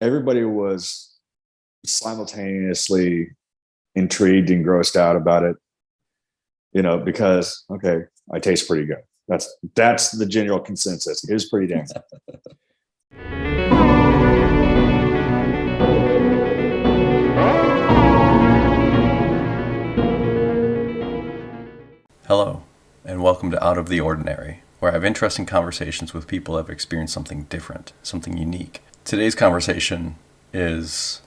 everybody was simultaneously intrigued and grossed out about it, because okay, I taste pretty good. That's the general consensus. It was pretty damn good. Hello, and welcome to Out of the Ordinary, where I have interesting conversations with people that have experienced something different, something unique. Today's conversation is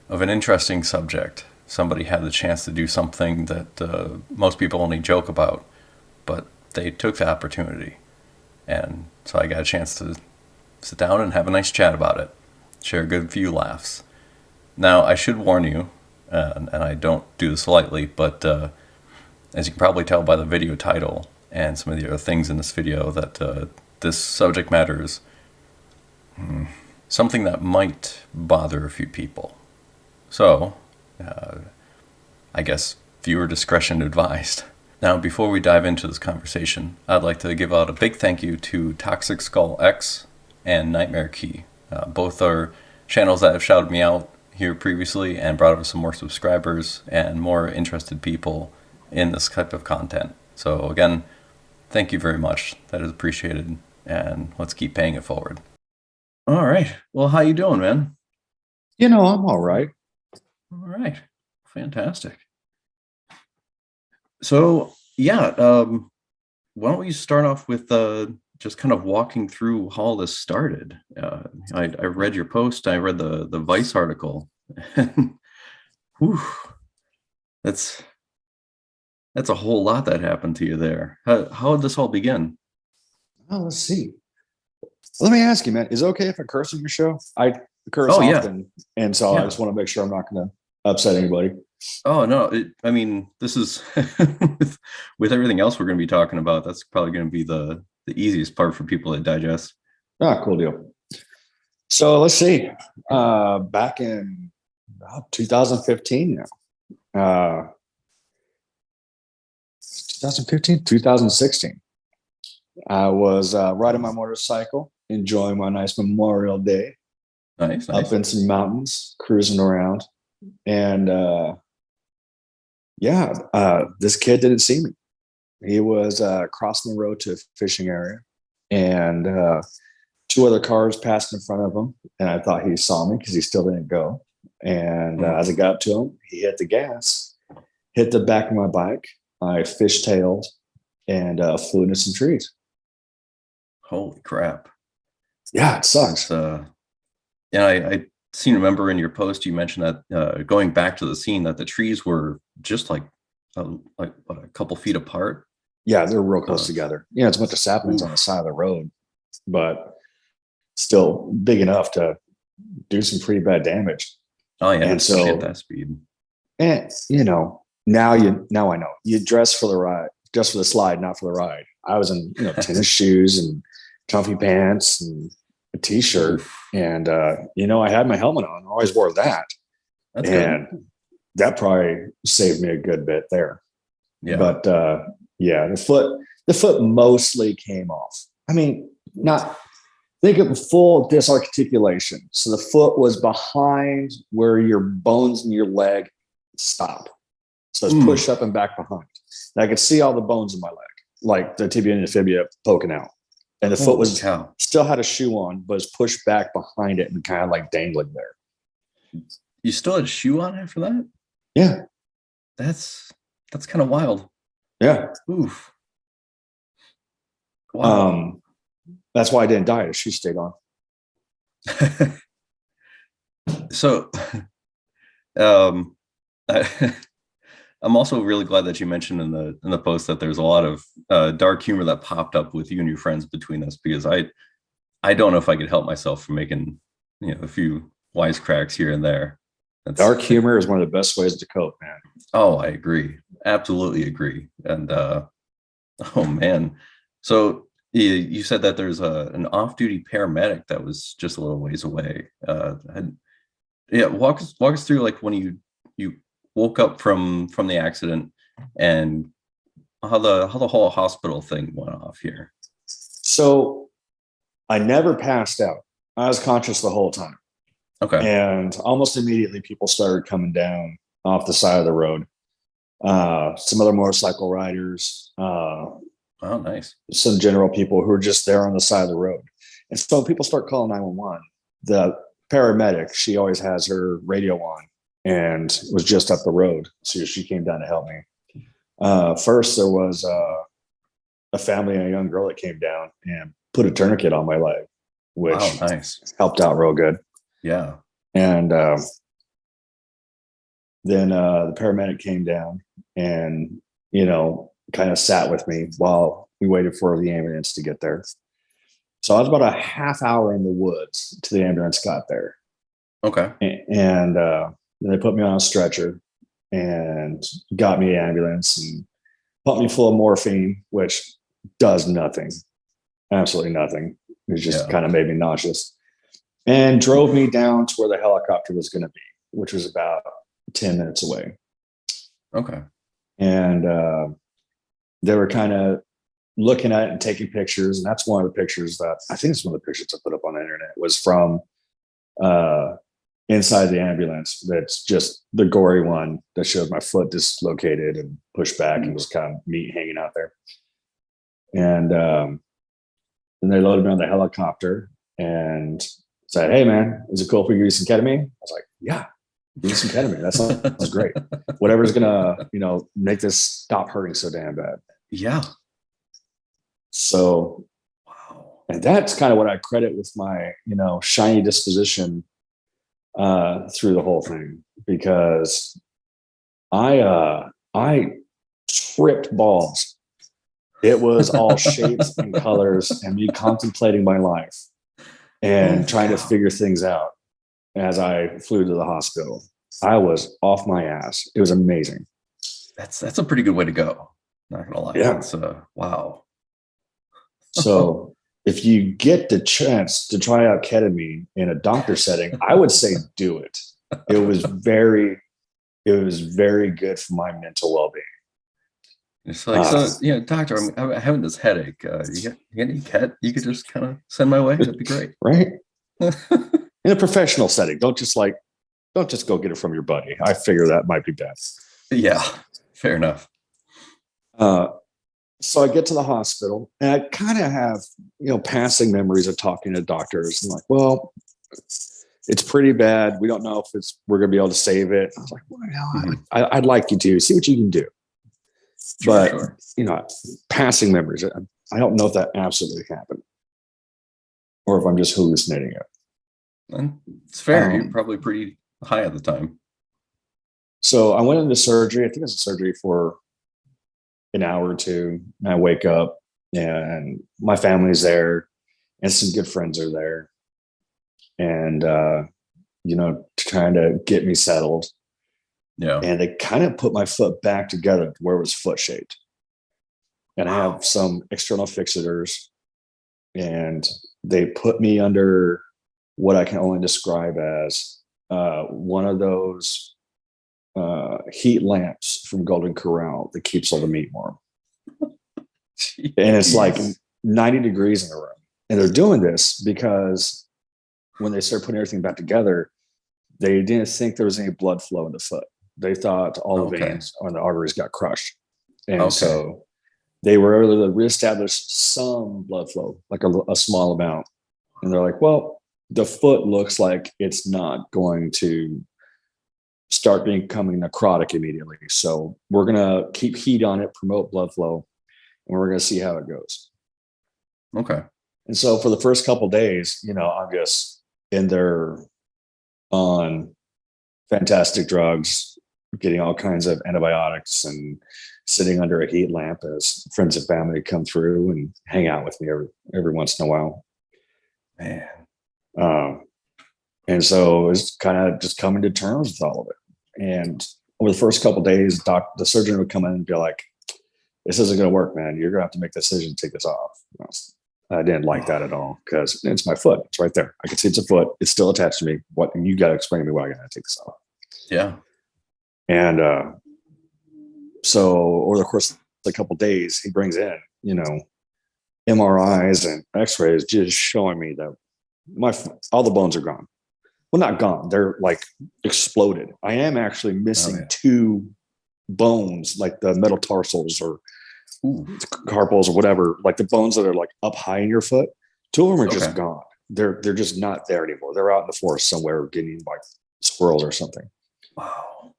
of an interesting subject. Somebody had the chance to do something that most people only joke about, but they took the opportunity. And so I got a chance to sit down and have a nice chat about it, share a good few laughs. Now, I should warn you, and I don't do this lightly, but as you can probably tell by the video title and some of the other things in this video, that this subject matter is something that might bother a few people. So, I guess viewer discretion advised. Now, before we dive into this conversation, I'd like to give out a big thank you to Toxic Skull X and Nightmare Key. Both are channels that have shouted me out here previously and brought over some more subscribers and more interested people in this type of content. So again, thank you very much. That is appreciated, and let's keep paying it forward. All right. Well, how you doing, man? I'm all right. All right. Fantastic. So yeah, why don't we start off with just kind of walking through how all this started? I read your post. I read the Vice article. Whew, that's a whole lot that happened to you there. How did this all begin? Oh, let's see. Let me ask you, man, is it okay if I curse on your show? I curse often, and so I just want to make sure I'm not going to upset anybody. Oh, no. This is, with everything else we're going to be talking about, that's probably going to be the easiest part for people to digest. Ah, cool deal. So let's see. Back in 2015 now. 2015, 2016. I was riding my motorcycle, enjoying my nice Memorial Day. Nice. Up in some mountains, cruising around. And this kid didn't see me. He was crossing the road to a fishing area, and two other cars passed in front of him. And I thought he saw me because he still didn't go. And as I got up to him, he hit the gas, hit the back of my bike. I fishtailed and flew into some trees. Holy crap. Yeah, it sucks. I seem to remember in your post you mentioned that going back to the scene that the trees were just like a couple feet apart. Yeah, they're real close together. Yeah, it's a bunch of saplings on the side of the road, but still big enough to do some pretty bad damage. Oh yeah, and so at that speed. And now I know you dress for the ride, dress for the slide, not for the ride. I was in tennis shoes and comfy pants and a t-shirt. And I had my helmet on. I always wore that. That's and good. That probably saved me a good bit there. Yeah. But the foot mostly came off. I mean, not think of a full disarticulation. So the foot was behind where your bones in your leg stop. So it's pushed up and back behind. And I could see all the bones in my leg, like the tibia and the fibula poking out. And the foot was still had a shoe on, but it's pushed back behind it and kind of like dangling there. You still had a shoe on after that? Yeah. That's kind of wild. Yeah. Oof. Wow. That's why I didn't die. The shoe stayed on. So, I'm also really glad that you mentioned in the post that there's a lot of dark humor that popped up with you and your friends between us, because I don't know if I could help myself from making a few wisecracks here and there. Dark humor is one of the best ways to cope, man. Oh, I agree. Absolutely agree. And oh man, so you said that there's an off-duty paramedic that was just a little ways away. Walk us through like when you woke up from the accident and how the whole hospital thing went off here. So I never passed out. I was conscious the whole time. Okay. And almost immediately people started coming down off the side of the road. Some other motorcycle riders, Oh, nice. some general people who are just there on the side of the road. And so people start calling 911. The paramedic, she always has her radio on and was just up the road. So she came down to help me. First, there was a family and a young girl that came down and put a tourniquet on my leg, which Wow, nice. helped out real good. Yeah. And then the paramedic came down and, kind of sat with me while we waited for the ambulance to get there. So I was about a half hour in the woods till the ambulance got there. Okay. And then they put me on a stretcher and got me an ambulance and pumped me full of morphine, which does nothing, absolutely nothing. It just kind of made me nauseous, and drove me down to where the helicopter was going to be, which was about 10 minutes away. Okay. And they were kind of looking at it and taking pictures. And that's one of the pictures that I think it's one of the pictures I put up on the internet was from inside the ambulance. That's just the gory one that showed my foot dislocated and pushed back and was kind of meat hanging out there. And then they loaded me on the helicopter and said, "Hey man, is it cool if we give you some ketamine?" I was like, "Yeah, give me some ketamine. That sounds great. Whatever's gonna, make this stop hurting so damn bad." Yeah. So, Wow. and that's kind of what I credit with my, shiny disposition through the whole thing, because I tripped balls. It was all shapes and colors and me contemplating my life and trying to figure things out as I flew to the hospital. I was off my ass. It was amazing. That's a pretty good way to go. Not gonna lie. Yeah. That's wow. So if you get the chance to try out ketamine in a doctor setting, I would say do it. It was very good for my mental well-being. It's like, doctor, I'm having this headache. You got any ket you could just kind of send my way? That'd be great. Right? In a professional setting, don't just go get it from your buddy. I figure that might be best. Yeah, fair enough. So I get to the hospital and I kind of have, passing memories of talking to doctors and like, well, it's pretty bad. We don't know if we're going to be able to save it. I was like, well, I'd like you to see what you can do. Sure. Passing memories. I don't know if that absolutely happened or if I'm just hallucinating it. And it's fair. You're probably pretty high at the time. So I went into surgery. I think it was a surgery for an hour or two. And I wake up and my family's there and some good friends are there. And, trying to get me settled. Yeah. And they kind of put my foot back together where it was foot shaped. And I have some external fixators and they put me under what I can only describe as one of those heat lamps from Golden Corral that keeps all the meat warm. And it's like 90 degrees in the room. And they're doing this because when they start putting everything back together, they didn't think there was any blood flow in the foot. They thought all the veins or the arteries got crushed. And so they were able to reestablish some blood flow, like a small amount. And they're like, well, the foot looks like it's not going to start becoming necrotic immediately. So we're going to keep heat on it, promote blood flow, and we're going to see how it goes. Okay. And so for the first couple of days, I'm just in there on fantastic drugs, getting all kinds of antibiotics and sitting under a heat lamp as friends and family come through and hang out with me every once in a while. Man. And so it was kind of just coming to terms with all of it. And over the first couple of days, the surgeon would come in and be like, "This isn't going to work, man. You're going to have to make the decision to take this off." I didn't like that at all because it's my foot. It's right there. I can see it's a foot. It's still attached to me. What you got to explain to me why I got to take this off. Yeah. And so over the course of a couple of days, he brings in, MRIs and X-rays, just showing me that all the bones are gone. well, not gone. They're like exploded. I am actually missing two bones, like the metatarsals or carpals or whatever, like the bones that are like up high in your foot. Two of them are just gone. They're just not there anymore. They're out in the forest somewhere getting like squirrels or something. Wow.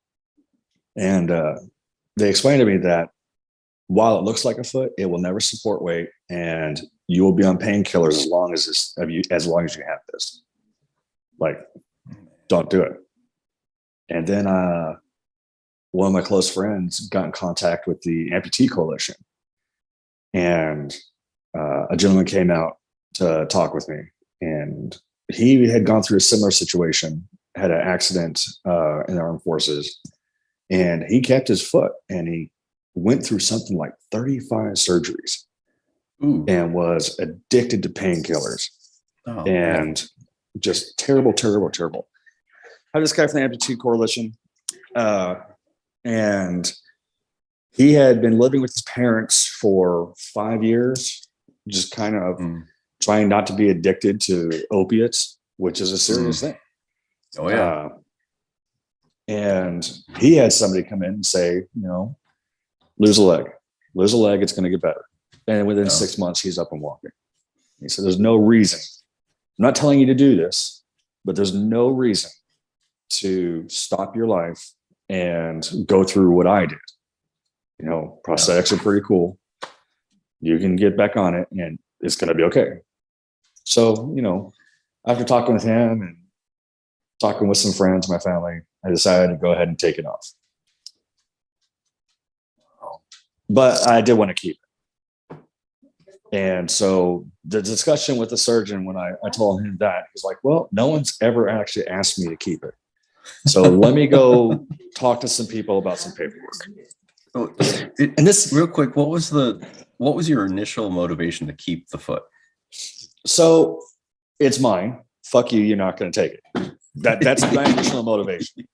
And they explained to me that while it looks like a foot, it will never support weight, and you will be on painkillers as long as you have this. Like, don't do it. And then one of my close friends got in contact with the Amputee Coalition, and a gentleman came out to talk with me, and he had gone through a similar situation, had an accident in the armed forces, and he kept his foot, and he went through something like 35 surgeries. Ooh. And was addicted to painkillers. Oh, and man. Just terrible. I have this guy from the Amputee Coalition, and he had been living with his parents for 5 years, just kind of trying not to be addicted to opiates, which is a serious thing. Oh, yeah. And he had somebody come in and say, lose a leg, it's going to get better. And within 6 months, he's up and walking. He said, there's no reason. I'm not telling you to do this, but there's no reason to stop your life and go through what I did. Prosthetics are pretty cool. You can get back on it and it's going to be okay. So, after talking with him and talking with some friends, my family, I decided to go ahead and take it off. But I did want to keep it. And so the discussion with the surgeon, when I told him that, he's like, well, no one's ever actually asked me to keep it. So let me go talk to some people about some paperwork. And this real quick, what was your initial motivation to keep the foot? So it's mine. Fuck you. You're not going to take it. That's my initial motivation.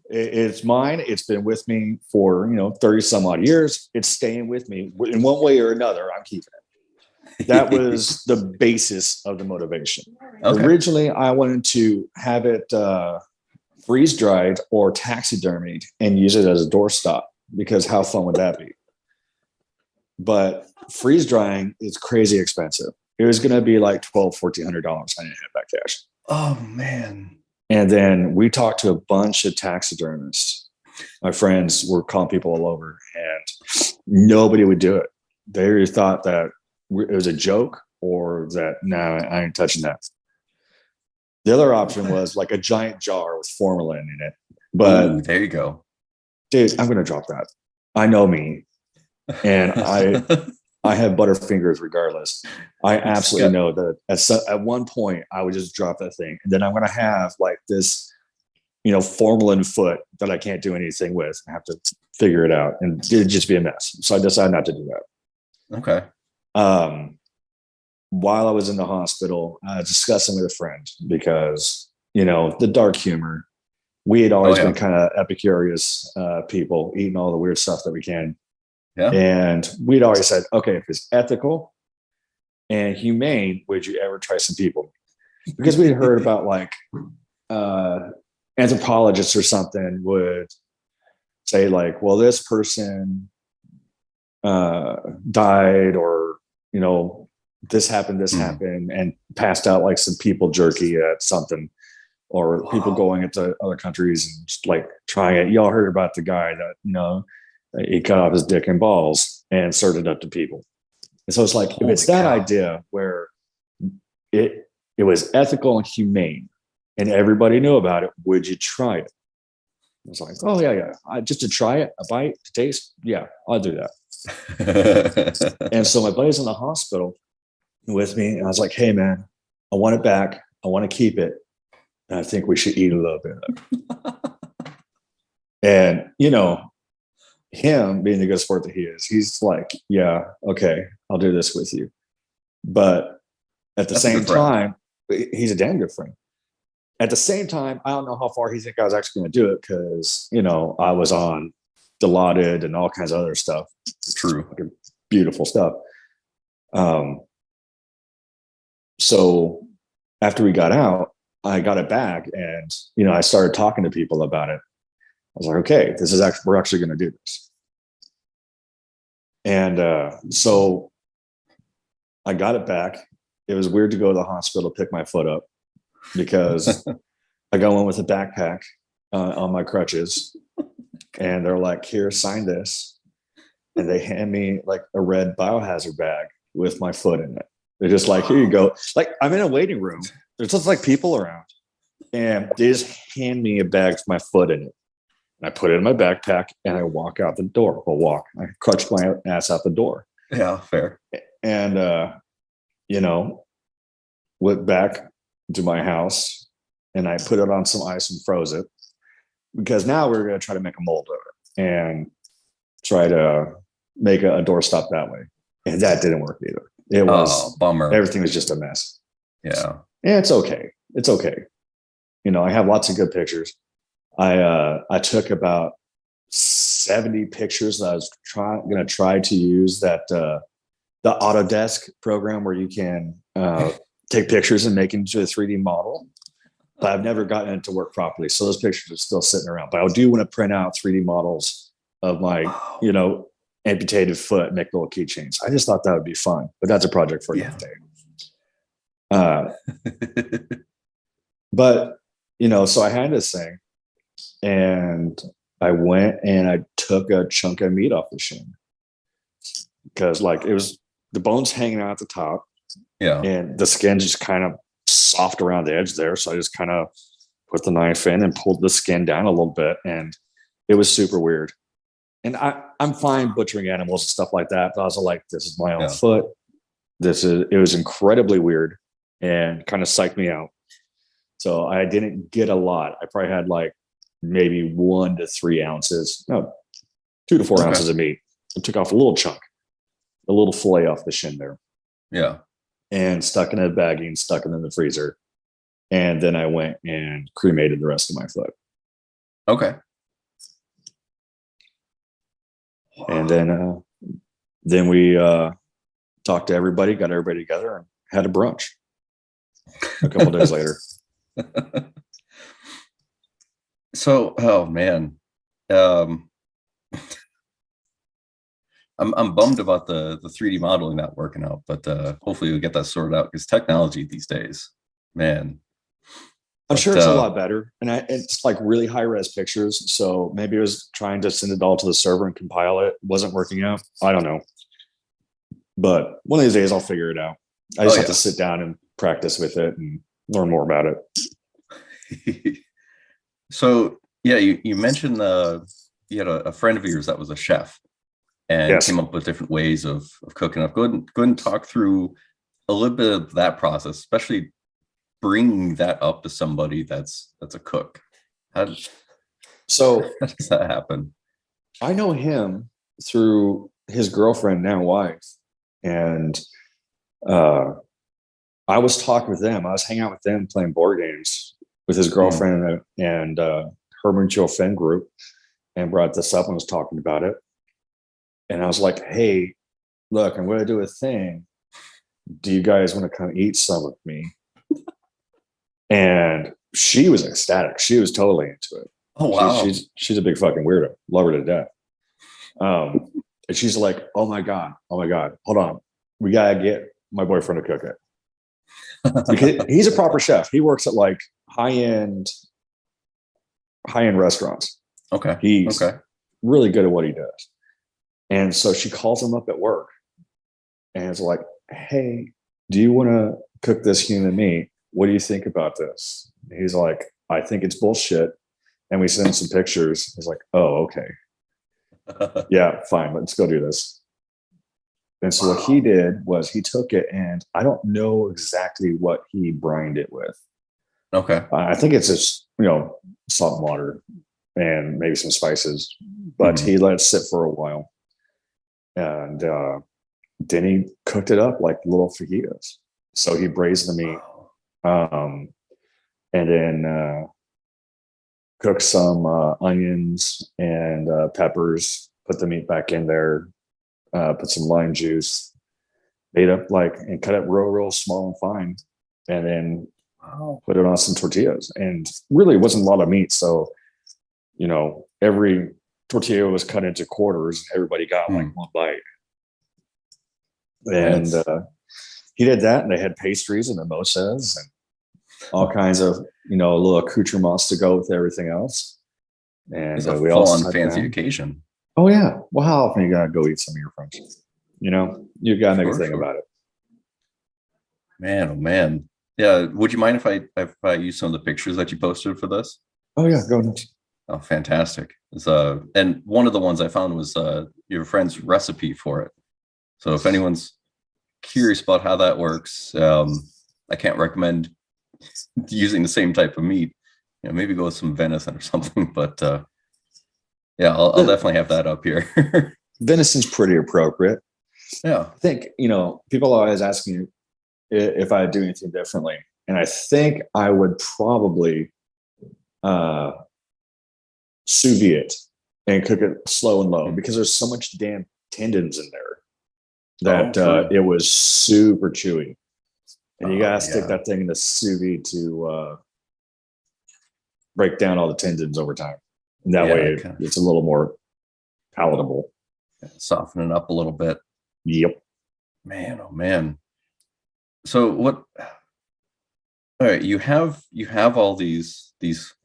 It's mine. It's been with me for, 30 some odd years. It's staying with me in one way or another. I'm keeping it. That was the basis of the motivation. Okay. Originally, I wanted to have it freeze dried or taxidermied and use it as a doorstop, because how fun would that be? But freeze drying is crazy expensive. It was going to be like $1,200, $1,400. I didn't have that cash. Oh, man. And then we talked to a bunch of taxidermists. My friends were calling people all over, and nobody would do it. They thought that it was a joke, or that, I ain't touching that. The other option was like a giant jar with formalin in it. But there you go. Dude, I'm going to drop that. I know me. And I have butterfingers regardless. I absolutely know that at one point I would just drop that thing. And then I'm going to have like this, formalin foot that I can't do anything with. I have to figure it out, and it'd just be a mess. So I decided not to do that. Okay. While I was in the hospital, I was discussing with a friend, because, the dark humor, we had always been kind of epicurious people, eating all the weird stuff that we can. Yeah. And we'd always said, okay, if it's ethical and humane, would you ever try some people? Because we'd heard about like anthropologists or something would say like, well, this person died, or, this happened, and passed out like some people jerky at something, or people going into other countries and just like trying it. Y'all heard about the guy that, he cut off his dick and balls and served it up to people. And so it's like, if it's that idea where it was ethical and humane and everybody knew about it, would you try it? I was like, oh yeah. Just to try it, a bite, to taste. Yeah, I'll do that. And so my buddy's in the hospital with me, and I was like, hey man, I want it back. I want to keep it. And I think we should eat a little bit of it. And, him being the good sport that he is, he's like, yeah, okay, I'll do this with you. But at the same time, he's a damn good friend. At the same time, I don't know how far he think I was actually going to do it, because, I was on Dilaudid and all kinds of other stuff. True. Beautiful stuff. So after we got out, I got it back, and I started talking to people about it. I was like, okay, we're actually going to do this. And so I got it back. It was weird to go to the hospital to pick my foot up because I go in with a backpack on my crutches, and they're like, here, sign this. And they hand me like a red biohazard bag with my foot in it. They're just like, here you go. Like, I'm in a waiting room. There's just like people around, and they just hand me a bag with my foot in it. And I put it in my backpack, and I walk out the door. I crutch my ass out the door. Yeah, fair. And, went back to my house, and I put it on some ice and froze it, because now we're going to try to make a mold of it and try to make a doorstop that way. And that didn't work either. It was bummer. Everything was just a mess. Yeah. And it's okay. It's okay. I have lots of good pictures. I took about 70 pictures that I was going to try to use that the Autodesk program where you can take pictures and make into a 3D model. But I've never gotten it to work properly. So those pictures are still sitting around. But I do want to print out 3D models of my, amputated foot, make little keychains. I just thought that would be fun. But that's a project for another day. But, so I had this thing, and I went and I took a chunk of meat off the shin, because like it was the bones hanging out at the top. Yeah. And the skin just kind of soft around the edge there. So I just kind of put the knife in and pulled the skin down a little bit, and it was super weird. And I'm fine butchering animals and stuff like that, but I was like, this is my own foot. It was incredibly weird and kind of psyched me out. So I didn't get a lot. I probably had like maybe 1 to 3 ounces, no, 2 to 4 ounces of meat. I took off a little chunk, a little fillet off the shin there. Yeah. And stuck in a baggie and stuck it in the freezer. And then I went and cremated the rest of my foot. Okay. And then we talked to everybody, got everybody together, and had a brunch a couple days later. So, oh man, I'm bummed about the 3D modeling not working out, but hopefully we'll get that sorted out, because technology these days, man. I'm sure it's a lot better, and it's like really high res pictures. So maybe it was trying to send it all to the server and compile it. Wasn't working out. I don't know, but one of these days I'll figure it out. I just have to sit down and practice with it and learn more about it. So yeah, you mentioned you had a friend of yours that was a chef and came up with different ways of cooking up. Go ahead and talk through a little bit of that process, especially bringing that up to somebody that's a cook. How does that happen? I know him through his girlfriend, now wife, and I was talking with them. I was hanging out with them playing board games with his girlfriend and her mutual friend group, and brought this up and was talking about it. And I was like, hey, look, I'm going to do a thing. Do you guys want to come eat some with me? And she was ecstatic. She was totally into it. Oh, wow. She's a big fucking weirdo. Love her to death. And she's like, oh my God, hold on. We got to get my boyfriend to cook it. Because he's a proper chef. He works at like high-end restaurants. Okay. He's really good at what he does. And so she calls him up at work and it's like, hey, do you want to cook this human meat? What do you think about this? And he's like, I think it's bullshit. And we send some pictures. He's like, oh, okay. Yeah, fine. Let's go do this. And so what he did was he took it, and I don't know exactly what he brined it with. Okay. I think it's just, salt and water and maybe some spices, but he let it sit for a while. And then he cooked it up like little fajitas. So he braised the meat, and then cooked some onions and peppers, put the meat back in there, put some lime juice, made up and cut it real, real small and fine. And then Oh, put it on some tortillas, and really it wasn't a lot of meat. So, every tortilla was cut into quarters and everybody got like one bite. And that's he did that, and they had pastries and mimosas and all kinds of, little accoutrements to go with everything else. And it's a we all full-on sat fancy down. occasion. Oh yeah. Well, how often you gotta go eat some of your friends? You gotta make a thing Sure. about it. Man, oh man. Yeah. Would you mind if I use some of the pictures that you posted for this? Oh yeah, go ahead. Oh, fantastic. It's and one of the ones I found was your friend's recipe for it. So if anyone's curious about how that works, I can't recommend using the same type of meat. Maybe go with some venison or something. But yeah, I'll definitely have that up here. Venison's pretty appropriate. Yeah. I think, people always ask me if I do anything differently. And I think I would probably sous vide it and cook it slow and low, because there's so much damn tendons in there that it was super chewy. And you gotta stick that thing in the sous vide to break down all the tendons over time. And that way it's a little more palatable. Soften it up a little bit. Yep. Man, oh man. So what? All right, you have all these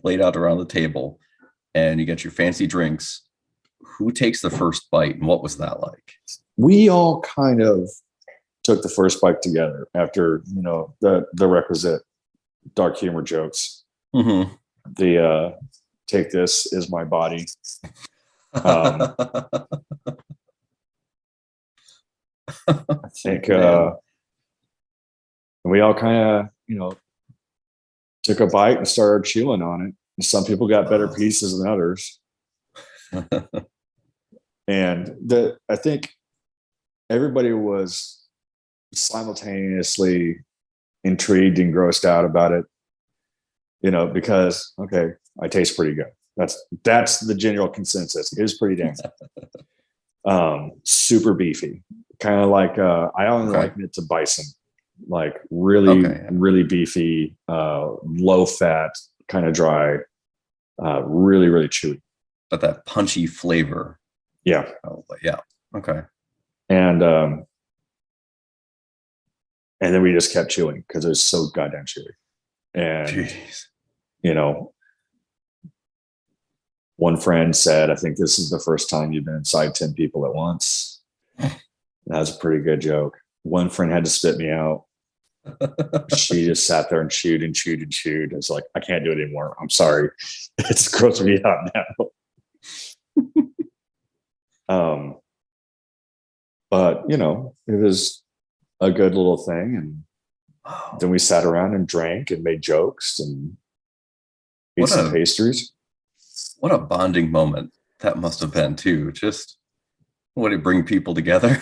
laid out around the table, and you get your fancy drinks. Who takes the first bite, and what was that like? We all kind of took the first bite together after, the requisite dark humor jokes. Mm-hmm. The take this is my body. I think we all kind of, took a bite and started chewing on it. And some people got better pieces than others. And I think everybody was simultaneously intrigued and grossed out about it, because, okay, I taste pretty good. That's the general consensus. It is pretty damn good. Super beefy. Kind of like I only liken it to bison, like really beefy, low fat, kind of dry, really, really chewy. But that punchy flavor. Yeah. Oh, yeah. Okay. And then we just kept chewing because it was so goddamn chewy. And jeez. One friend said, I think this is the first time you've been inside 10 people at once. That was a pretty good joke. One friend had to spit me out. She just sat there and chewed and chewed and chewed. It's like, I can't do it anymore. I'm sorry. It's grossing me out now. But it was a good little thing. And then we sat around and drank and made jokes and ate some pastries. What a bonding moment that must have been too. Just what did it bring people together?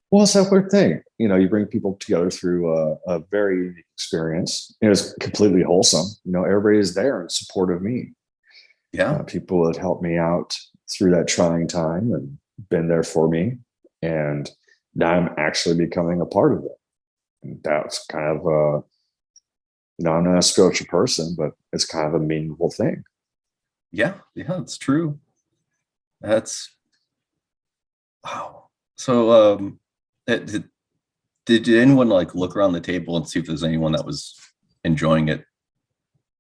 Well, it's that weird thing. You bring people together through a very unique experience. It was completely wholesome. Everybody is there in support of me. Yeah. People that helped me out through that trying time and been there for me. And now I'm actually becoming a part of it. And that's kind of, I'm not a spiritual person, but it's kind of a meaningful thing. Yeah, it's true. That's wow. So, did anyone like look around the table and see if there's anyone that was enjoying it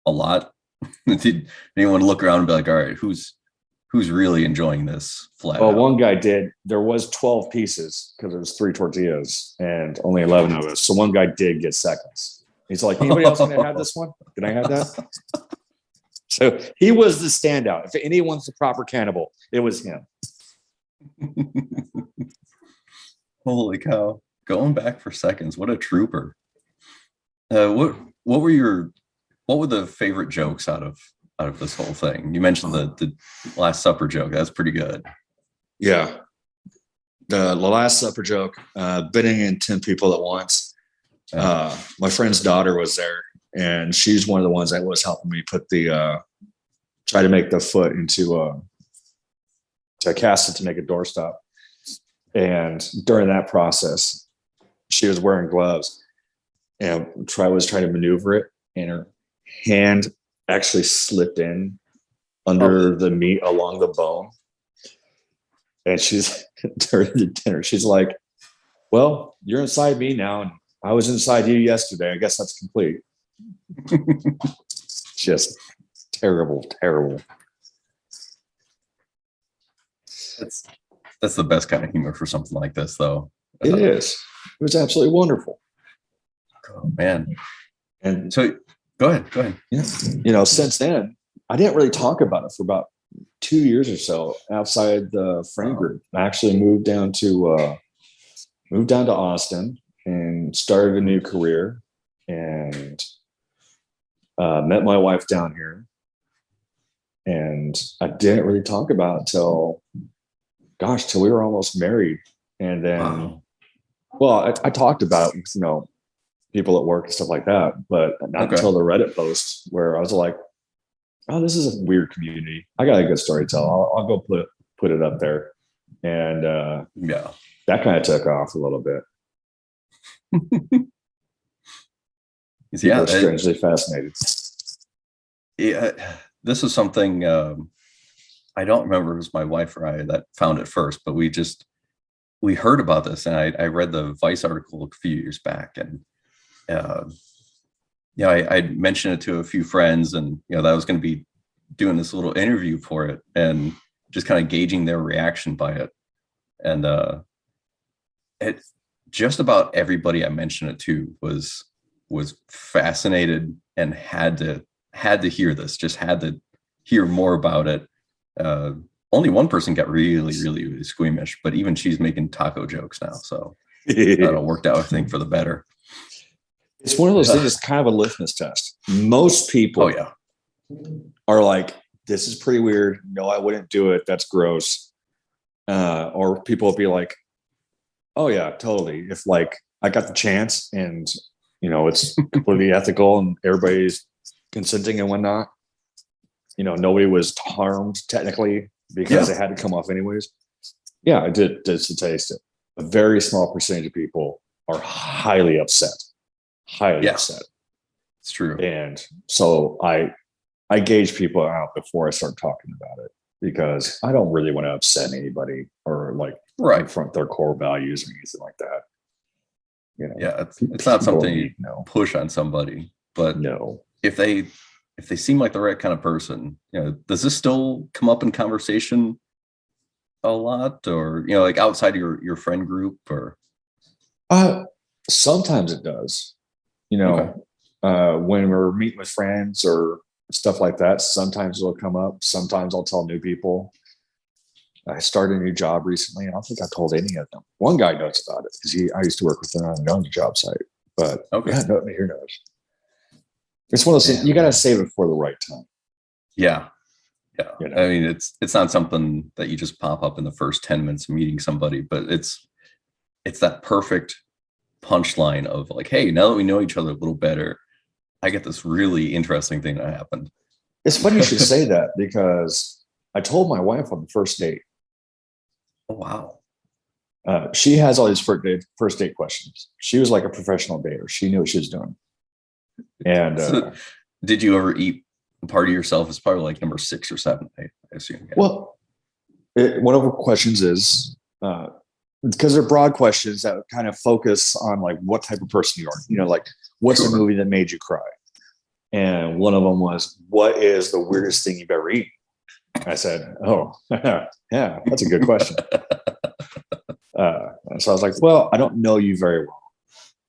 a lot? Did anyone look around and be like, all right, who's really enjoying this flat out? One guy did. There was 12 pieces because it was 3 tortillas and only 11 of us. So one guy did get seconds. He's like, anybody else going to have this one? Can I have that? So he was the standout. If anyone's the proper cannibal, it was him. Holy cow. Going back for seconds. What a trooper. What were the favorite jokes out of this whole thing? You mentioned the Last Supper joke. That's pretty good. Yeah. The Last Supper joke, bidding in 10 people at once. My friend's daughter was there, and she's one of the ones that was helping me put try to make the foot into to cast it to make a doorstop. And during that process, she was wearing gloves. and was trying to maneuver it, and her hand actually slipped in under the meat along the bone. And she's during the dinner, she's like, well, you're inside me now, and I was inside you yesterday. I guess that's complete. Just terrible. That's the best kind of humor for something like this, though. It is. It was absolutely wonderful. Oh, man. And so go ahead. Yeah, you know, since then, I didn't really talk about it for about 2 years or so outside the friend group. I actually moved down to Austin and started a new career, and met my wife down here. And I didn't really talk about it till we were almost married. And then, well, I talked about it with, you know, people at work and stuff like that, but not until the Reddit post where I was like, oh, this is a weird community. I got a good story to tell. I'll go put it up there. And that kind of took off a little bit. People are strangely fascinated. Yeah, this is something I don't remember if it was my wife or I that found it first, but we heard about this, and I read the Vice article a few years back, and I mentioned it to a few friends, and that I was going to be doing this little interview for it, and just kind of gauging their reaction by it, and it just about everybody I mentioned it to was fascinated and had to hear this, just had to hear more about it. Only one person got really, really, really squeamish, but even she's making taco jokes now. So that worked out, I think, for the better. It's one of those things, it's kind of a litmus test. Most people are like, this is pretty weird. No, I wouldn't do it. That's gross. Or people will be like, oh yeah, totally. If like I got the chance and it's completely ethical and everybody's consenting and whatnot, nobody was harmed technically because it had to come off anyways. Yeah, I did to taste it. A very small percentage of people are highly upset. Upset. It's true. And so I gauge people out before I start talking about it, because I don't really want to upset anybody or confront their core values or anything like that. It's not something you push on somebody, but if they seem like the right kind of person, does this still come up in conversation a lot, or like outside your friend group, or? Sometimes it does. When we're meeting with friends or stuff like that, sometimes it'll come up. Sometimes I'll tell new people. I started a new job recently, and I don't think I told any of them. One guy knows about it because I used to work with him on the job site, but nobody here knows. It's one of those things, you got to save it for the right time. Yeah. I mean, it's not something that you just pop up in the first 10 minutes of meeting somebody, but it's that perfect punchline of like, hey, now that we know each other a little better, I get this really interesting thing that happened. It's funny you should say that, because I told my wife on the first date. Oh, wow. She has all these first date questions. She was like a professional dater. She knew what she was doing. And so did you ever eat part of yourself? It's probably like number 6 or 7, I assume. Yeah. Well, one of the questions is, because they're broad questions that kind of focus on like what type of person you are, like what's the movie that made you cry? And one of them was, what is the weirdest thing you've ever eaten? I said, oh, yeah, that's a good question. And so I was like, well, I don't know you very well,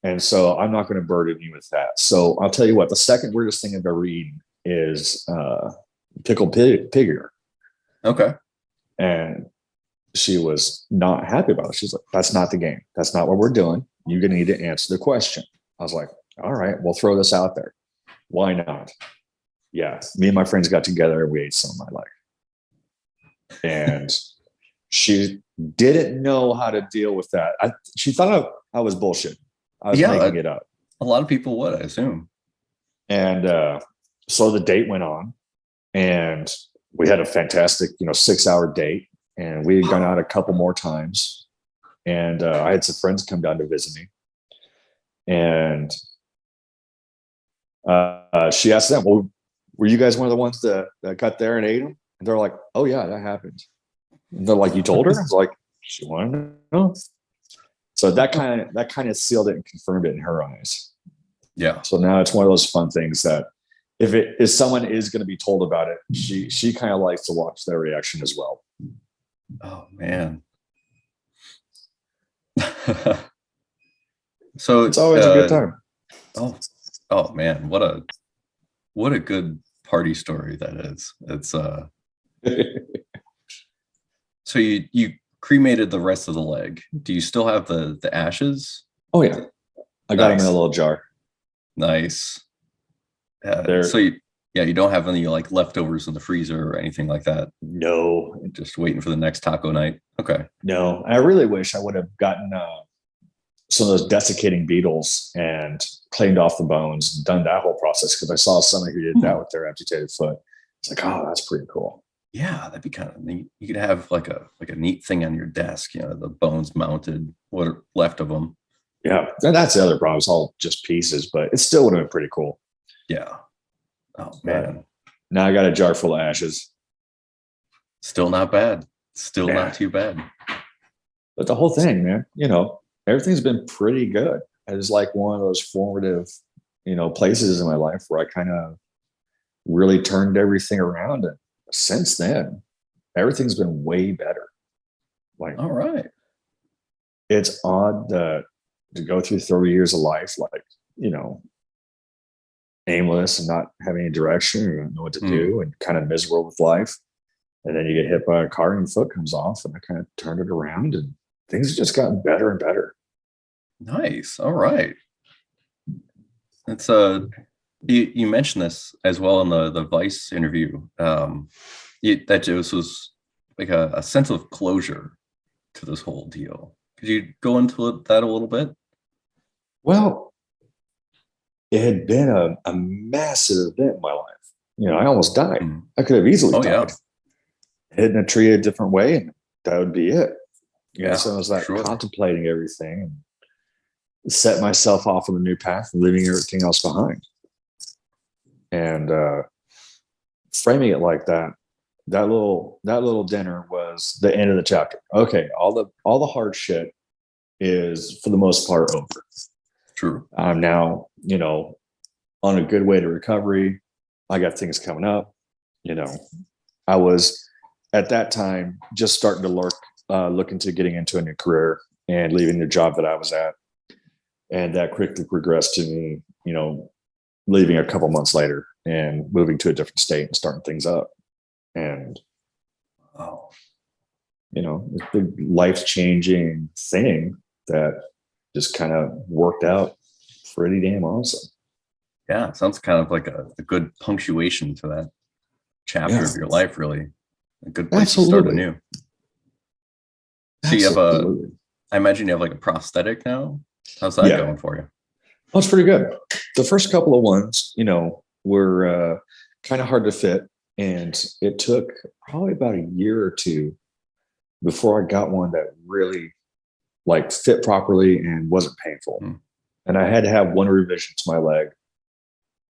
and so I'm not going to burden you with that. So I'll tell you what, the second weirdest thing I've ever eaten is pickled pig ear. Okay. And she was not happy about it. She's like, that's not the game. That's not what we're doing. You're going to need to answer the question. I was like, all right, we'll throw this out there. Why not? Yeah. Me and my friends got together and we ate some of my leg. And she didn't know how to deal with that. She thought I was bullshit. I was making it up. A lot of people would, I assume. And so the date went on, and we had a fantastic, 6-hour date. And we had gone out a couple more times, and I had some friends come down to visit me. And She asked them, well, were you guys one of the ones that got there and ate them? And they're like, oh yeah, that happened. And they're like, you told her? I was like, she wanted to know. So that kind of sealed it and confirmed it in her eyes. Yeah. So now it's one of those fun things that if someone is going to be told about it, she kind of likes to watch their reaction as well. Oh man. So it's always a good time. Oh man, what a good party story that is. It's so you cremated the rest of the leg. Do you still have the ashes? Oh yeah, I got them in a little jar. Nice. So you don't have any like leftovers in the freezer or anything like that? No. Just waiting for the next taco night. Okay. No, I really wish I would have gotten some of those desiccating beetles and cleaned off the bones, done that whole process, because I saw somebody who did that with their amputated foot. It's like, oh, that's pretty cool. Yeah, that'd be kind of neat. You could have like a neat thing on your desk, the bones mounted, what are left of them. Yeah, and that's the other problem. It's all just pieces, but it still would have been pretty cool. Yeah. Oh man. Now I got a jar full of ashes. Still not bad. Still not too bad. But the whole thing, man, everything's been pretty good. It was like one of those formative, places in my life where I kind of really turned everything around. And since then, everything's been way better. Like, all right. It's odd to go through 30 years of life, like, aimless and not having any direction or not know what to do and kind of miserable with life. And then you get hit by a car and your foot comes off, and I kind of turned it around and things have just gotten better and better. Nice. All right. It's you mentioned this as well in the Vice interview. That just was like a sense of closure to this whole deal. Could you go into that a little bit? Well, it had been a massive event in my life. I almost died. I could have easily died. Yeah. Hitting a tree a different way, and that would be it. So I was like contemplating everything and set myself off on a new path, leaving everything else behind. And framing it like that little dinner was the end of the chapter. Okay, all the hard shit is for the most part over. True. I'm now, on a good way to recovery. I got things coming up. I was at that time just starting to look into getting into a new career and leaving the job that I was at. And that quickly progressed to me, leaving a couple months later and moving to a different state and starting things up. And, it's a life-changing thing that just kind of worked out pretty damn awesome. Yeah, it sounds kind of like a good punctuation to that chapter of your life, really. A good place to start anew. So you have I imagine you have like a prosthetic now. How's that going for you? Oh, it's pretty good. The first couple of ones, were kind of hard to fit. And it took probably about a year or two before I got one that really fit properly and wasn't painful. And I had to have one revision to my leg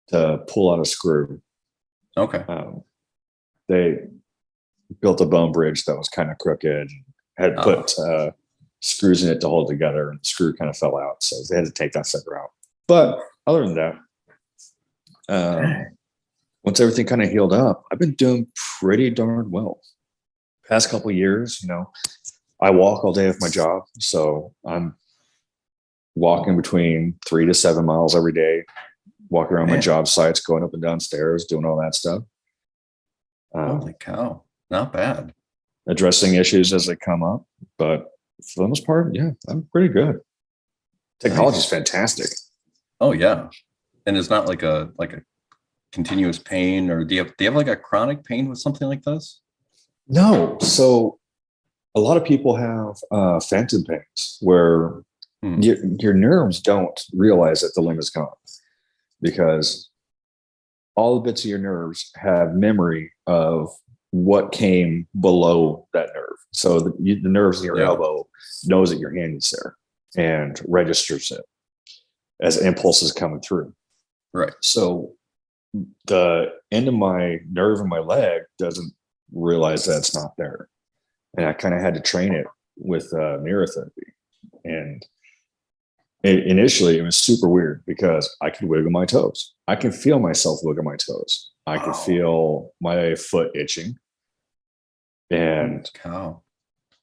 to pull out a screw. Okay. They built a bone bridge that was kind of crooked, had put screws in it to hold together, and the screw kind of fell out. So they had to take that sucker out. But other than that, once everything kind of healed up, I've been doing pretty darn well. Past couple of years, I walk all day with my job. So I'm walking between 3 to 7 miles every day, walking around my job sites, going up and down stairs, doing all that stuff. Holy cow. Not bad. Addressing issues as they come up. But for the most part, yeah, I'm pretty good. Technology is fantastic. Oh, yeah. And it's not like a continuous pain, or do you have like a chronic pain with something like this? No. So a lot of people have phantom pains where your nerves don't realize that the limb is gone, because all the bits of your nerves have memory of what came below that nerve. So the nerves in your elbow knows that your hand is there and registers it as impulses coming through. Right. So the end of my nerve in my leg doesn't realize that it's not there. And I kind of had to train it with neurotherapy. And initially, it was super weird because I could wiggle my toes. I can feel myself wiggle my toes. I could feel my foot itching. And Cow.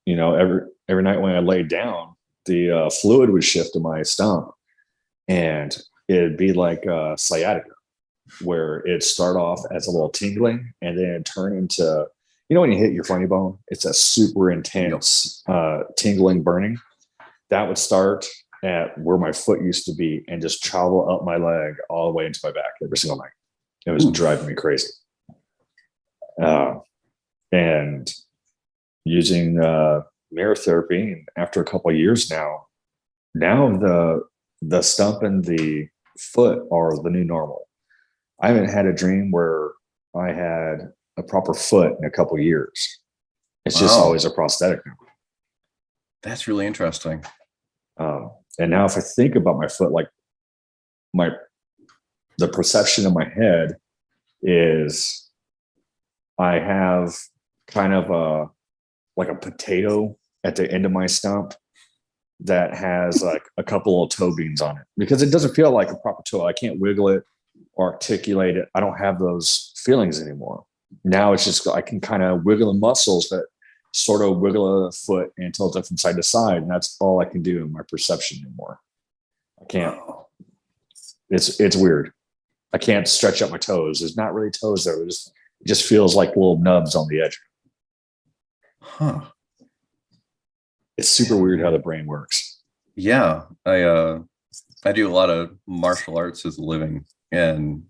every night when I laid down, the fluid would shift to my stump, and it'd be like sciatica, where it'd start off as a little tingling, and then it'd turn into, when you hit your funny bone, it's a super intense tingling, burning. That would start at where my foot used to be and just travel up my leg all the way into my back every single night. It was driving me crazy. And using neurotherapy, and after a couple of years now the stump and the foot are the new normal. I haven't had a dream where I had a proper foot in a couple of years. It's just always a prosthetic now. That's really interesting. And now if I think about my foot, like the perception in my head is I have kind of like a potato at the end of my stump that has like a couple of toe beans on it, because it doesn't feel like a proper toe. I can't wiggle it or articulate it. I don't have those feelings anymore. Now it's just, I can kind of wiggle the muscles that sort of wiggle a foot and tilt it from side to side. And that's all I can do in my perception anymore. I can't, it's weird. I can't stretch out my toes. There's not really toes there. It just feels like little nubs on the edge. Huh. It's super weird how the brain works. Yeah. I do a lot of martial arts as a living, and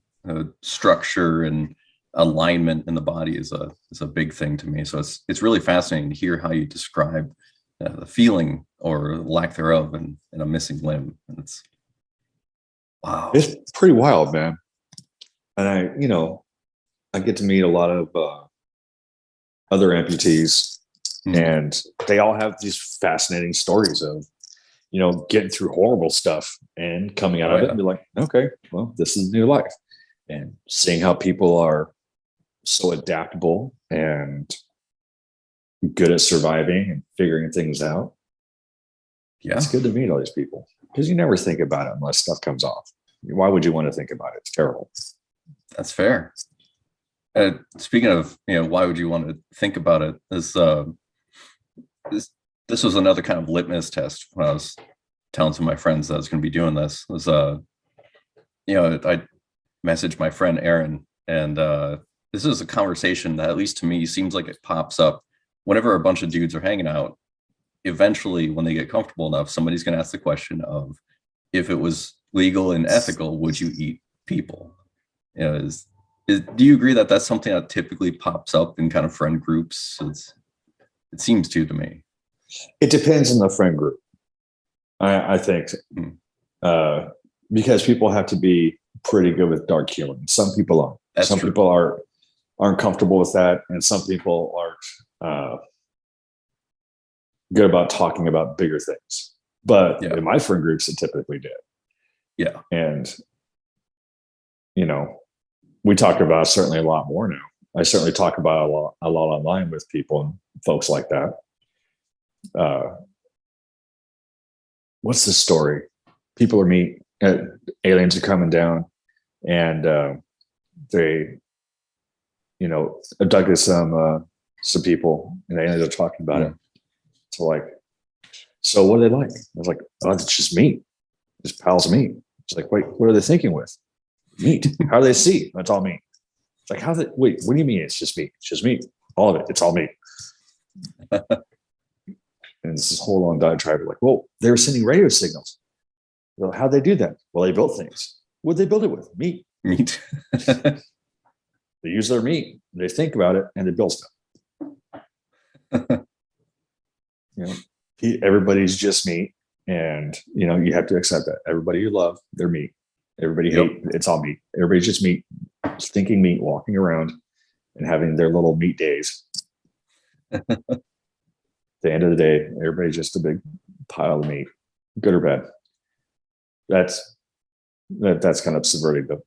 structure and alignment in the body is a big thing to me. So it's really fascinating to hear how you describe the feeling or lack thereof in a missing limb. And it's wow. It's pretty wild, man. And I get to meet a lot of other amputees, and they all have these fascinating stories of, getting through horrible stuff and coming out of it and be like, okay, well, this is new life. And seeing how people are so adaptable and good at surviving and figuring things out. Yeah. It's good to meet all these people, because you never think about it unless stuff comes off. Why would you want to think about it? It's terrible. That's fair. Speaking of, why would you want to think about it? This was another kind of litmus test when I was telling some of my friends that I was going to be doing this. I messaged my friend Aaron, and this is a conversation that, at least to me, seems like it pops up whenever a bunch of dudes are hanging out. Eventually, when they get comfortable enough, somebody's going to ask the question of, if it was legal and ethical, would you eat people? Do you agree that that's something that typically pops up in kind of friend groups? It seems to me. It depends on the friend group, I think, because people have to be pretty good with dark humor. Some people aren't. That's some true. People aren't comfortable with that, and some people aren't good about talking about bigger things. But in my friend groups, it typically did. Yeah. And we talk about it certainly a lot more now. I certainly talk about a lot online with people and folks like that. What's the story? People are aliens are coming down, and they, abducted some people, and the aliens are talking about it. So what are they like? I was like, oh, it's just meat. Just piles of meat. It's like, wait, what are they thinking with? Meat. How do they see? That's all meat. It's like, wait, what do you mean it's just meat? It's just meat. All of it. It's all meat. And it's this whole long diatribe. Like, well, they were sending radio signals. Well, how'd they do that? Well, they built things. What'd they build it with? Meat. They use their meat. They think about it, and they build stuff. Everybody's just meat. And, you have to accept that. Everybody you love, they're meat. Everybody hate, it's all meat. Everybody's just meat, thinking meat, walking around and having their little meat days. At the end of the day, everybody's just a big pile of meat, good or bad. That's that's kind of subverting the,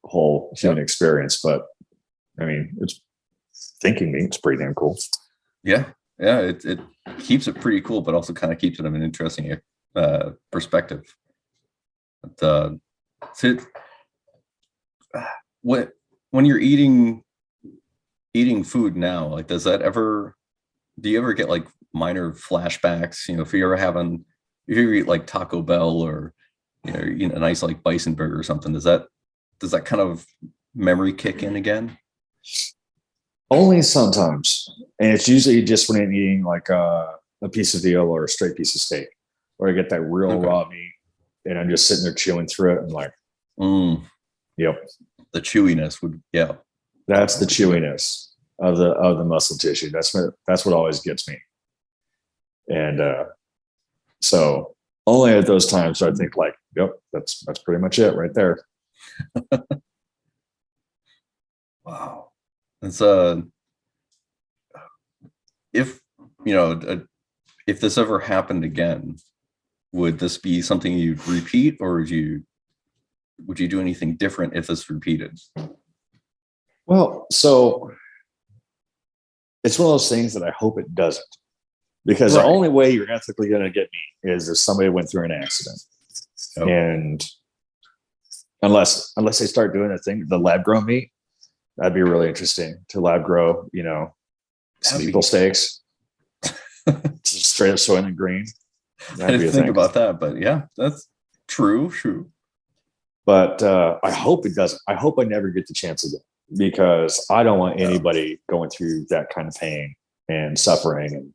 whole human experience. But I mean, it's thinking me, it's pretty damn cool. Yeah. It keeps it pretty cool, but also kind of keeps it in an interesting perspective. But, so when you're eating food now, like, do you ever get like minor flashbacks? If you eat like Taco Bell, or eat a nice like bison burger or something, does that kind of memory kick in again? Only sometimes, and it's usually just when I'm eating like a piece of veal or a straight piece of steak, where I get that real raw meat, and I'm just sitting there chewing through it, and like, yep, the chewiness that's the chewiness of the muscle tissue. That's what always gets me. And so only at those times do I think like, yep, that's pretty much it right there. Wow. It's if if this ever happened again, would this be something you'd repeat, or would you do anything different if this repeated? Well, so it's one of those things that I hope it doesn't, because the only way you're ethically going to get me is if somebody went through an accident. And unless they start doing a thing, the lab grown meat, that'd be really interesting to lab grow, some meatball steaks, straight up Soylent Green. I didn't think about that, but yeah, that's true. But I hope it doesn't. I hope I never get the chance again, because I don't want anybody going through that kind of pain and suffering and,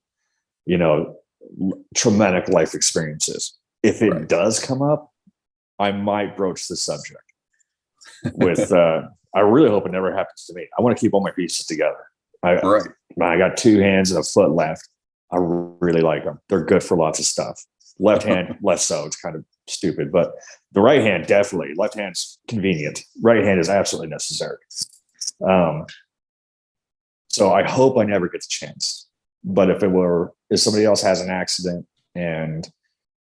traumatic life experiences. If it does come up, I might broach the subject with, I really hope it never happens to me. I want to keep all my pieces together. I got 2 hands and a foot left. I really like them. They're good for lots of stuff. Left hand, less so. It's kind of stupid, but the right hand, definitely. Left hand's convenient. Right hand is absolutely necessary. So I hope I never get the chance. But if somebody else has an accident and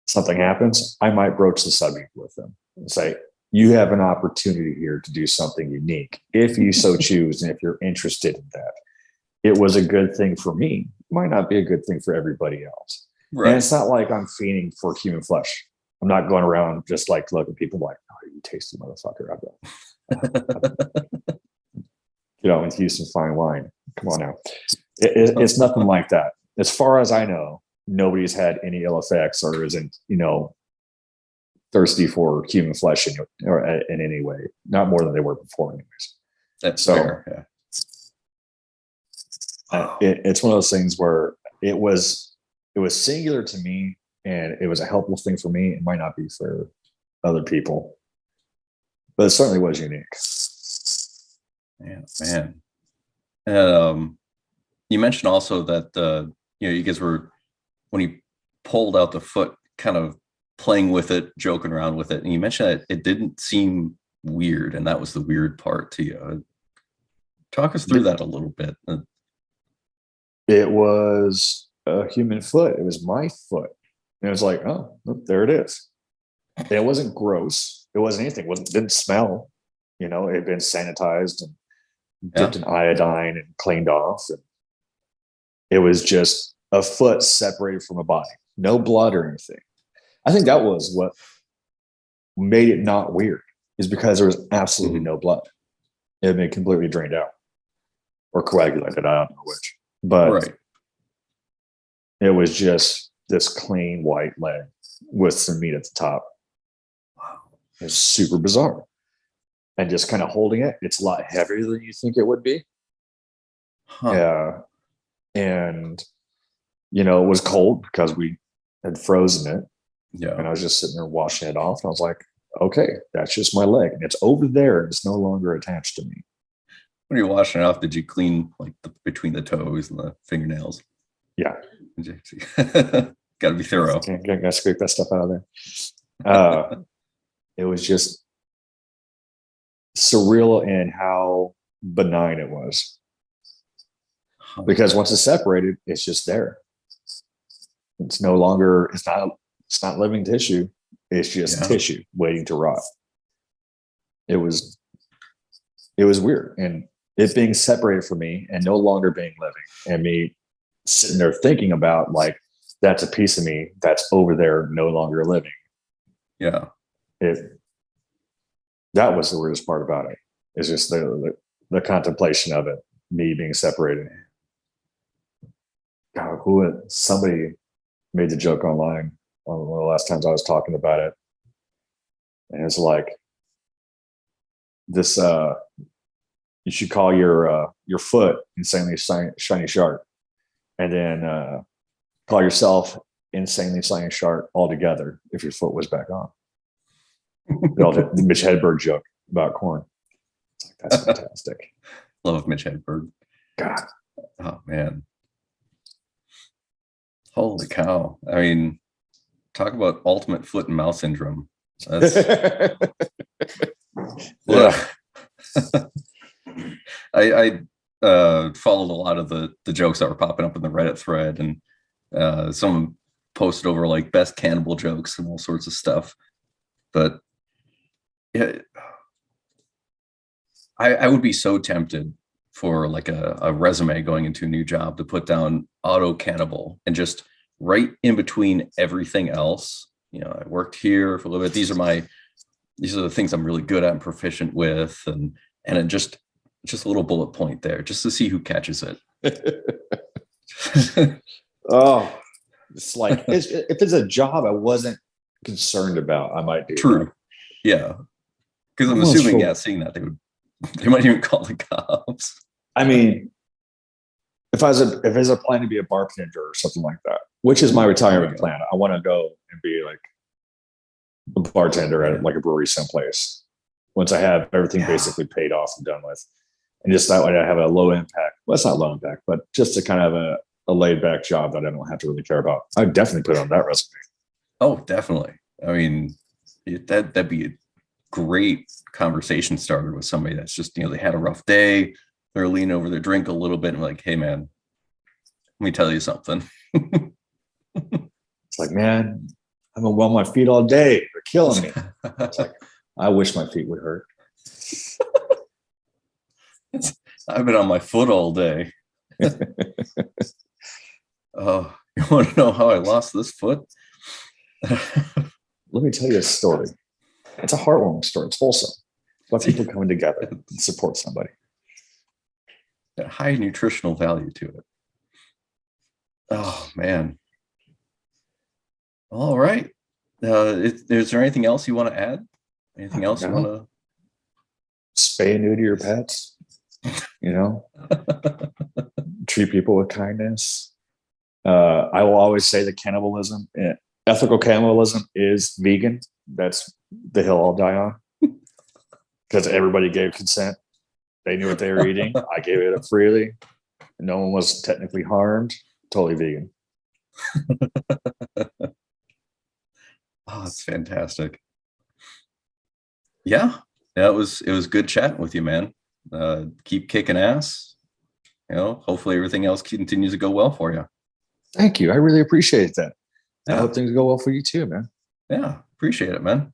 something happens, I might broach the subject with them and say, you have an opportunity here to do something unique, if you so choose, and if you're interested in that. It was a good thing for me. It might not be a good thing for everybody else. And it's not like I'm fiending for human flesh. I'm not going around just like looking at people like, oh, you tasty motherfucker. Infuse some fine wine. Come on now. It's nothing like that. As far as I know, nobody's had any ill effects or isn't, thirsty for human flesh in any way. Not more than they were before, anyways. That's fair. Yeah. It's one of those things where it was singular to me, and it was a helpful thing for me. It might not be for other people, but it certainly was unique. Man. And you mentioned also that you guys were, when you pulled out the foot, kind of playing with it, joking around with it, and you mentioned that it didn't seem weird, and that was the weird part to you. Talk us through that a little bit. It was a human foot. It was my foot. And it was like, oh, there it is. And it wasn't gross. It wasn't anything. It didn't smell. It had been sanitized and dipped in iodine and cleaned off. And it was just a foot separated from a body. No blood or anything. I think that was what made it not weird, is because there was absolutely no blood. It had been completely drained out or coagulated. I don't know which. But it was just this clean white leg with some meat at the top. Wow. It's super bizarre. And just kind of holding it, it's a lot heavier than you think it would be. Yeah. And, it was cold because we had frozen it. Yeah. And I was just sitting there washing it off. And I was like, okay, that's just my leg. And it's over there. And it's no longer attached to me. When you're washing it off, did you clean like between the toes and the fingernails? Yeah. Got to be thorough. Got to scrape that stuff out of there. It was just surreal in how benign it was. Because once it's separated, it's just there. It's no longer, it's not living tissue. It's just tissue waiting to rot. It was weird. And it being separated from me and no longer being living, and me sitting there thinking about like, that's a piece of me that's over there no longer living. Yeah. That was the weirdest part about it. It's just the contemplation of it, me being separated. God, somebody made the joke online one of the last times I was talking about it. And it's like this, you should call your foot insanely shiny sharp, and then call yourself insanely shiny sharp altogether if your foot was back on. The Mitch Hedberg joke about corn. That's fantastic. Love Mitch Hedberg. God. Oh man. Holy cow. I mean, talk about ultimate foot and mouth syndrome. That's yeah. I followed a lot of the jokes that were popping up in the Reddit thread, and someone posted over like best cannibal jokes and all sorts of stuff. But yeah, I would be so tempted for like a resume going into a new job to put down Auto-Cannibal, and just right in between everything else, I worked here for a little bit. These are the things I'm really good at and proficient with, and it just a little bullet point there just to see who catches it. Oh, it's like if it's a job I wasn't concerned about, I might do. True. That. Yeah, because I'm assuming, seeing that they might even call the cops. I mean, if there's a plan to be a bartender or something like that, which is my retirement plan, I want to go and be like a bartender at like a brewery someplace once I have everything basically paid off and done with. And just that way I have a low impact. Well, it's not low impact, but just a kind of a laid back job that I don't have to really care about. I'd definitely put it on that resume. Oh, definitely. I mean, that'd be a great conversation starter with somebody that's just, they had a rough day. They're leaning over their drink a little bit and like, hey man, let me tell you something. It's like, man, I've been on my feet all day. They're killing me. It's like, I wish my feet would hurt. I've been on my foot all day. Oh, you want to know how I lost this foot? Let me tell you a story. It's a heartwarming story. It's wholesome. It's about people coming together to support somebody. A high nutritional value to it. Oh man. All right. Is there anything else you want to add? Anything else you want to? Spay and neuter your pets. Treat people with kindness. I will always say that ethical cannibalism is vegan. That's the hill I'll die on, because everybody gave consent. They knew what they were eating. I gave it up freely. No one was technically harmed. Totally vegan. Oh, that's fantastic. Yeah, it was good chatting with you, man. Keep kicking ass. Hopefully everything else continues to go well for you. Thank you. I really appreciate that. Yeah. I hope things go well for you too, man. Yeah, appreciate it, man.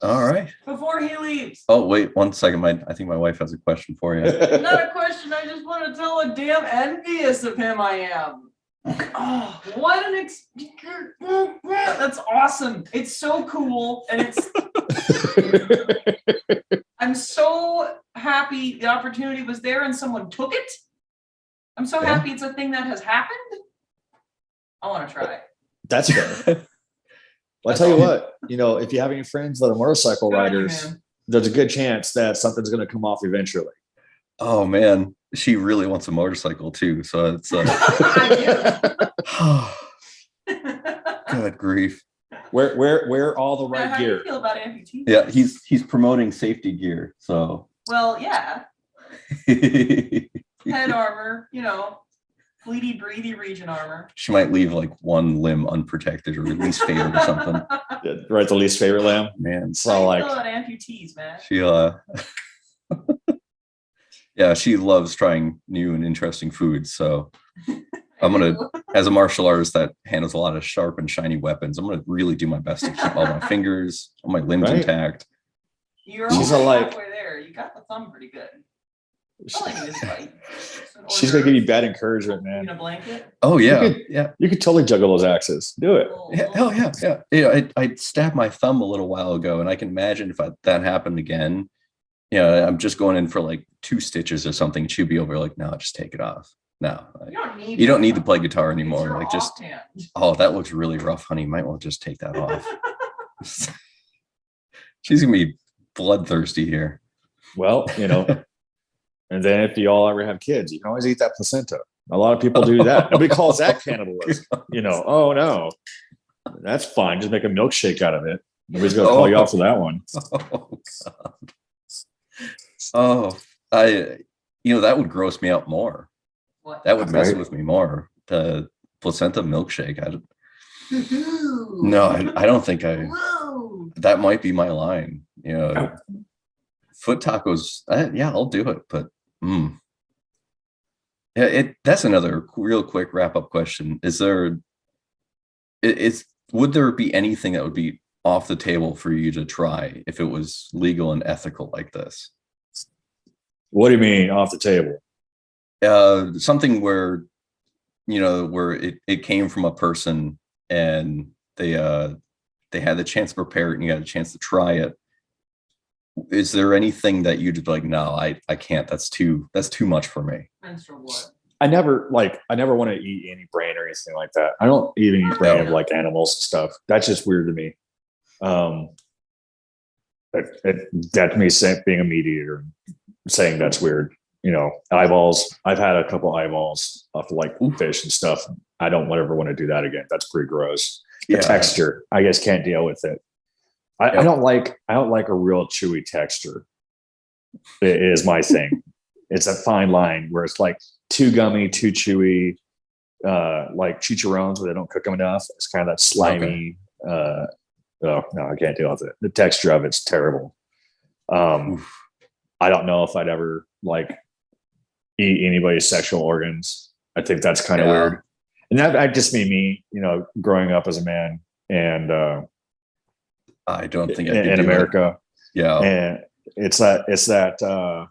All right. Before he leaves. Oh, wait 1 second. I think my wife has a question for you. Not a question. I just want to tell how damn envious of him I am. Oh, what an that's awesome. It's so cool. And I'm so happy the opportunity was there and someone took it. I'm so happy it's a thing that has happened. I want to try. That's fair. Well, I'll tell you what, if you have any friends that are motorcycle riders, there's a good chance that something's going to come off eventually. Oh man, she really wants a motorcycle too. So it's good grief. Wear all the right how gear. Do you feel about amputees? Yeah, he's promoting safety gear. So well, yeah. Head armor, bleedy, breathy region armor. She might leave like one limb unprotected or least favorite or something. Yeah, right, the least favorite limb. Man, so like feel about amputees, man. She yeah, she loves trying new and interesting foods. So I'm gonna as a martial artist that handles a lot of sharp and shiny weapons, I'm going to really do my best to keep all my fingers, all my limbs intact. You're She's only like- halfway there. You got the thumb pretty good. I like this fight. She's gonna give you bad encouragement, In man. a blanket. Oh yeah, You could- yeah. You could totally juggle those axes. Do it. Yeah, hell yeah, yeah. You know, I stabbed my thumb a little while ago, and I can imagine if that happened again. You know, I'm just going in for like 2 stitches or something. She'd be over like, no, just take it off. No, you don't need to play guitar anymore. Like, just oh, that looks really rough, honey. You might well just take that off. She's gonna be bloodthirsty here. Well, you know, and then if you all ever have kids, you can always eat that placenta. A lot of people do that. Nobody calls that cannibalism. You know, oh no, that's fine. Just make a milkshake out of it. Nobody's gonna call you out for that one. Oh God. Oh, that would gross me out more. What? That would mess Right. with me more. The placenta milkshake. I don't think that might be my line. You know, foot tacos. Yeah, I'll do it. But yeah, that's another real quick wrap up question. Would there be anything that would be off the table for you to try if it was legal and ethical like this? What do you mean off the table? Something where, you know, where it came from a person and they had the chance to prepare it and you had a chance to try it. Is there anything that you'd be like, no, I can't, that's too much for me? I never want to eat any brain or anything like that. I don't eat any brain of like animals and stuff. That's just weird to me. That's me being a meat eater, saying that's weird. You know, eyeballs. I've had a couple eyeballs off like fish and stuff. I don't ever want to do that again. That's pretty gross. The texture, I guess, can't deal with it. I don't like a real chewy texture. It is my thing. It's a fine line where it's like too gummy, too chewy, like chicharrones where they don't cook them enough. It's kind of that slimy. Oh no, I can't deal with it. The texture of it's terrible. I don't know if I'd ever like eat anybody's sexual organs. I think that's kind of weird. And that just made me, you know, growing up as a man and I don't think in America. Yeah. And it's that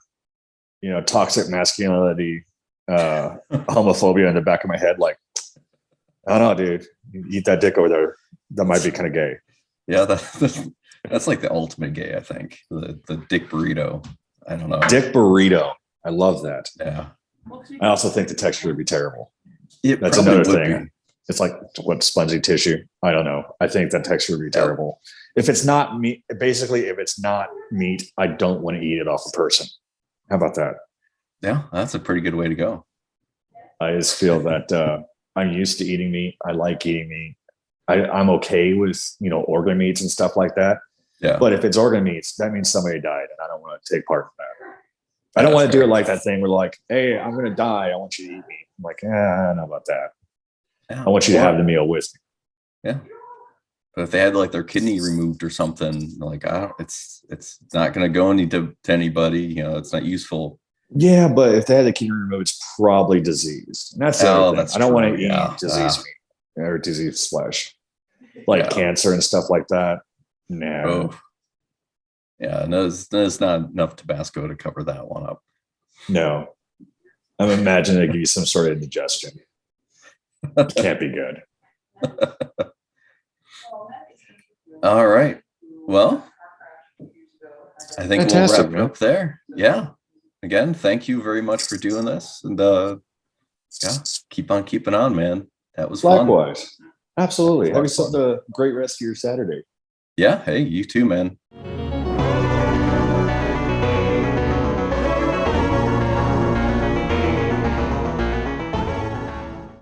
you know, toxic masculinity, homophobia in the back of my head. Like, I don't know, dude, you eat that dick over there. That might be kind of gay. Yeah, that's like the ultimate gay, I think. The dick burrito. I don't know. Dick burrito. I love that. Yeah. I also think the texture would be terrible. That's probably another would thing. be. It's like what, spongy tissue. I don't know. I think that texture would be terrible. If it's not meat, basically, if it's not meat, I don't want to eat it off a person. How about that? Yeah, that's a pretty good way to go. I just feel that I'm used to eating meat. I like eating meat. I'm okay with, you know, organ meats and stuff like that. Yeah. But if it's organ meats, that means somebody died, and I don't want to take part in that. I don't want to do it like that thing where like, hey, I'm going to die. I want you to eat me. I'm like, I don't know about that. Yeah. I want you to have the meal with me. Yeah. But if they had like their kidney removed or something, like, it's not going to go to anybody. You know, it's not useful. Yeah, but if they had the kidney removed, it's probably diseased. And that's the other thing. I don't want to eat disease meat or diseased flesh, like cancer and stuff like that. No. Oh. Yeah, no, there's not enough Tabasco to cover that one up. No. I'm imagining they give you some sort of indigestion. It can't be good. All right. Well, I think Fantastic, we'll wrap it up there. Yeah. Again, thank you very much for doing this. And keep on keeping on, man. That was fun. Likewise. Absolutely. Have yourself a great rest of your Saturday. Yeah. Hey, you too, man.